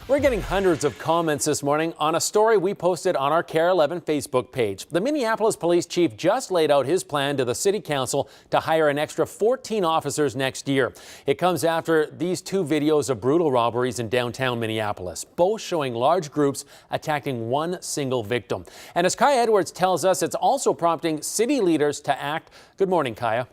We're getting hundreds of comments this morning on a story we posted on our KARE 11 Facebook page. The Minneapolis police chief just laid out his plan to the city council to hire an extra 14 officers next year. It comes after these two videos of brutal robberies in downtown Minneapolis, both showing large groups attacking one single victim. And as Kaya Edwards tells us, it's also prompting city leaders to act. Good morning, Kaya.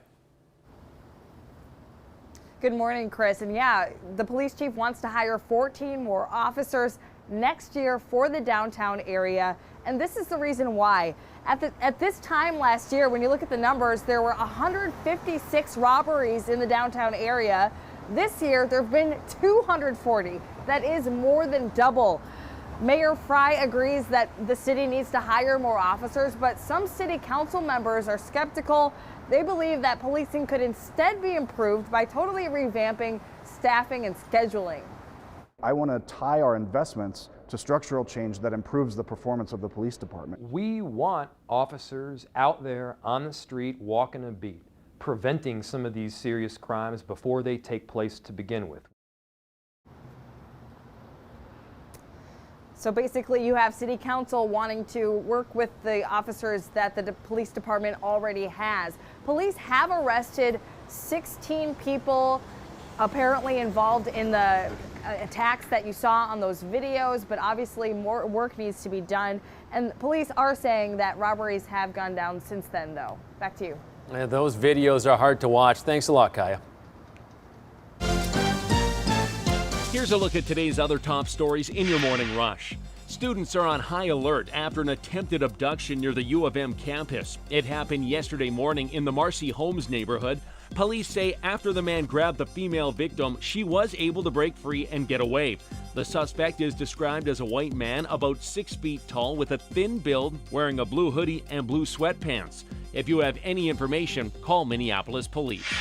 Good morning, Chris. And yeah, the police chief wants to hire 14 more officers next year for the downtown area. And this is the reason why. At this time last year, when you look at the numbers, there were 156 robberies in the downtown area. This year, there have been 240. That is more than double. Mayor Fry agrees that the city needs to hire more officers, but some city council members are skeptical. They believe that policing could instead be improved by totally revamping staffing and scheduling. I want to tie our investments to structural change that improves the performance of the police department. We want officers out there on the street walking a beat, preventing some of these serious crimes before they take place to begin with. So basically, you have city council wanting to work with the officers that the police department already has. Police have arrested 16 people apparently involved in the attacks that you saw on those videos, but obviously more work needs to be done. And police are saying that robberies have gone down since then, though. Back to you. Yeah, those videos are hard to watch. Thanks a lot, Kaya. Here's a look at today's other top stories in your morning rush. Students are on high alert after an attempted abduction near the U of M campus. It happened yesterday morning in the Marcy Homes neighborhood. Police say after the man grabbed the female victim, she was able to break free and get away. The suspect is described as a white man about 6 feet tall with a thin build, wearing a blue hoodie and blue sweatpants. If you have any information, call Minneapolis Police.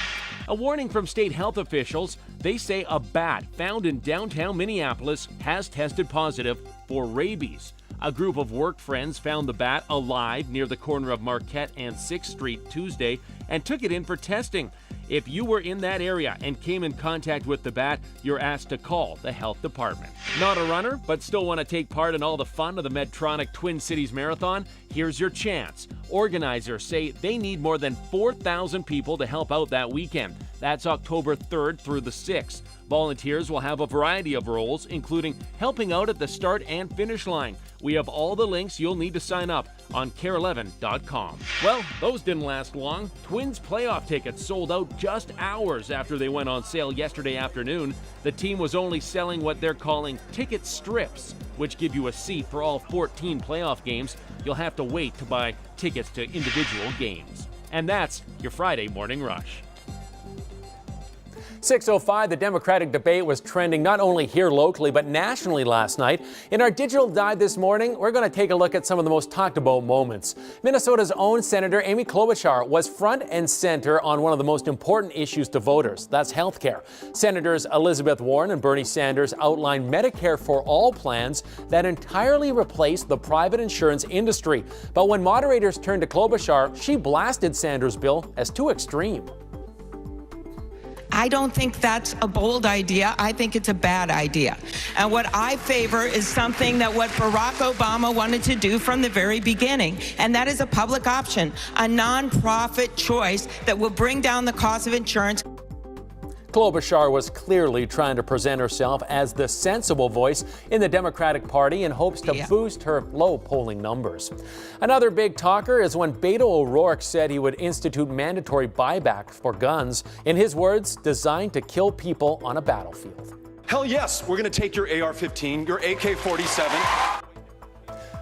A warning from state health officials. They say a bat found in downtown Minneapolis has tested positive for rabies. A group of work friends found the bat alive near the corner of Marquette and 6th Street Tuesday and took it in for testing. If you were in that area and came in contact with the bat, you're asked to call the health department. Not a runner, but still want to take part in all the fun of the Medtronic Twin Cities Marathon? Here's your chance. Organizers say they need more than 4,000 people to help out that weekend. That's October 3rd through the 6th. Volunteers will have a variety of roles, including helping out at the start and finish line. We have all the links you'll need to sign up on KARE11.com. Well, those didn't last long. Twins playoff tickets sold out just hours after they went on sale yesterday afternoon. The team was only selling what they're calling ticket strips, which give you a seat for all 14 playoff games. You'll have to wait to buy tickets to individual games. And that's your Friday Morning Rush. 6:05, the Democratic debate was trending not only here locally but nationally last night. In our digital dive this morning, we're going to take a look at some of the most talked about moments. Minnesota's own Senator Amy Klobuchar was front and center on one of the most important issues to voters. That's health care. Senators Elizabeth Warren and Bernie Sanders outlined Medicare for All plans that entirely replace the private insurance industry. But when moderators turned to Klobuchar, she blasted Sanders' bill as too extreme. I don't think that's a bold idea. I think it's a bad idea. And what I favor is something that what Barack Obama wanted to do from the very beginning, and that is a public option, a nonprofit choice that will bring down the cost of insurance. Klobuchar was clearly trying to present herself as the sensible voice in the Democratic Party in hopes to boost her low polling numbers. Another big talker is when Beto O'Rourke said he would institute mandatory buyback for guns, in his words, designed to kill people on a battlefield. Hell yes, we're going to take your AR-15, your AK-47.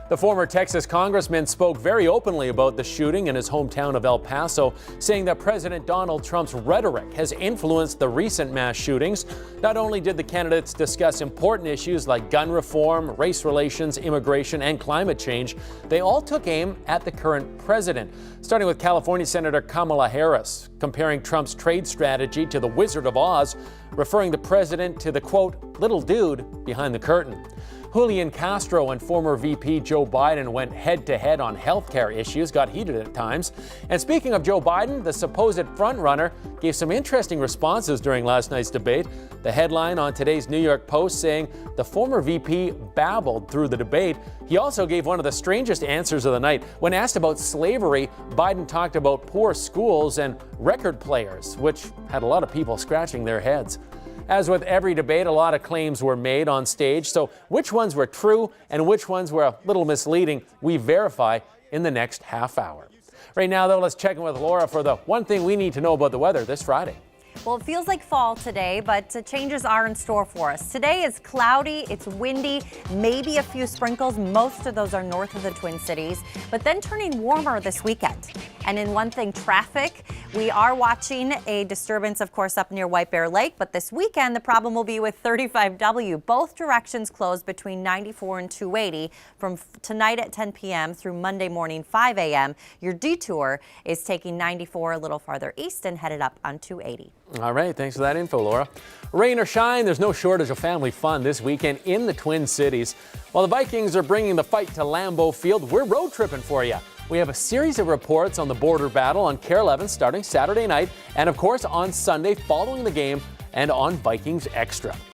The former Texas congressman spoke very openly about the shooting in his hometown of El Paso, saying that President Donald Trump's rhetoric has influenced the recent mass shootings. Not only did the candidates discuss important issues like gun reform, race relations, immigration, and climate change, they all took aim at the current president, starting with California Senator Kamala Harris, comparing Trump's trade strategy to the Wizard of Oz, referring the president to the, quote, little dude behind the curtain. Julian Castro and former VP Joe Biden went head-to-head on healthcare issues, got heated at times. And speaking of Joe Biden, the supposed frontrunner gave some interesting responses during last night's debate. The headline on today's New York Post saying the former VP babbled through the debate. He also gave one of the strangest answers of the night. When asked about slavery, Biden talked about poor schools and record players, which had a lot of people scratching their heads. As with every debate, a lot of claims were made on stage, so which ones were true and which ones were a little misleading, we verify in the next half hour. Right now, though, let's check in with Laura for the one thing we need to know about the weather this Friday. Well, it feels like fall today, but changes are in store for us. Today is cloudy, it's windy, maybe a few sprinkles. Most of those are north of the Twin Cities, but then turning warmer this weekend. And in one thing, traffic, we are watching a disturbance, of course, up near White Bear Lake, but this weekend the problem will be with 35W. Both directions closed between 94 and 280 from tonight at 10 p.m. through Monday morning 5 a.m. Your detour is taking 94 a little farther east and headed up on 280. All right, thanks for that info, Laura. Rain or shine, there's no shortage of family fun this weekend in the Twin Cities. While the Vikings are bringing the fight to Lambeau Field, we're road tripping for you. We have a series of reports on the border battle on KARE 11 starting Saturday night and, of course, on Sunday following the game and on Vikings Extra.